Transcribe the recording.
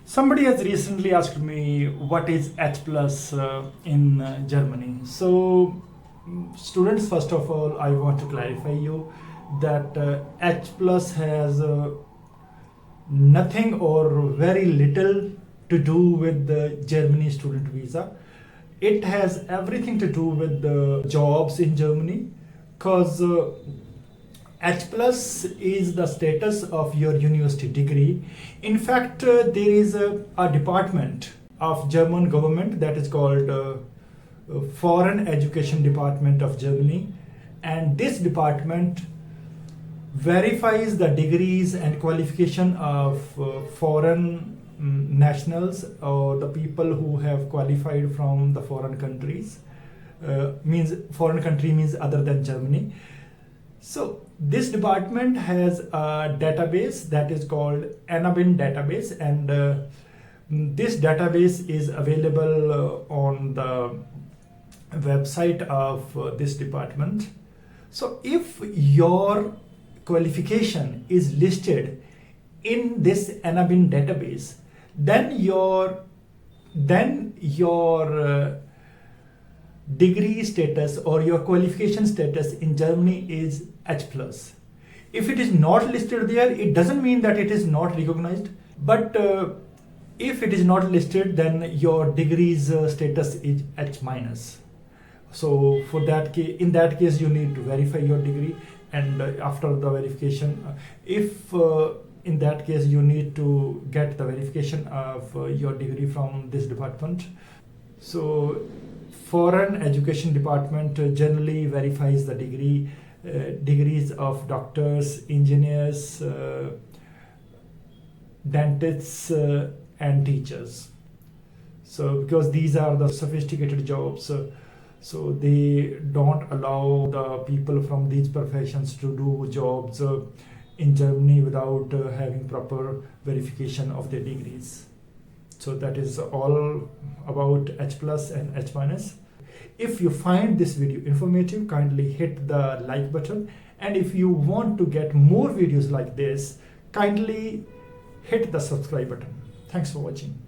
Somebody has recently asked me what is H plus in Germany. So, students, first of all, I want to clarify you that H plus has nothing or very little to do with the Germany student visa. It has everything to do with the jobs in Germany, because H plus is the status of your university degree. In fact, there is a department of German government that is called Foreign Education Department of Germany, and this department verifies the degrees and qualification of foreign nationals or the people who have qualified from the foreign countries. Means foreign country means other than Germany. So this department has a database that is called Anabin database, and this database is available on the website of this department. So if your qualification is listed in this Anabin database, then your degree status or your qualification status in Germany is H plus. If it is not listed there, it doesn't mean that it is not recognized, but if it is not listed, then your degree's status is H minus. So for that case, in that case, you need to verify your degree, and after the verification, if in that case you need to get the verification of your degree from this department. So Foreign Education Department generally verifies the degrees of doctors, engineers, dentists, and teachers. So because these are the sophisticated jobs, so they don't allow the people from these professions to do jobs in Germany without having proper verification of their degrees. So that is all about H plus and H minus. If you find this video informative, kindly hit the like button, and if you want to get more videos like this, kindly hit the subscribe button. Thanks for watching.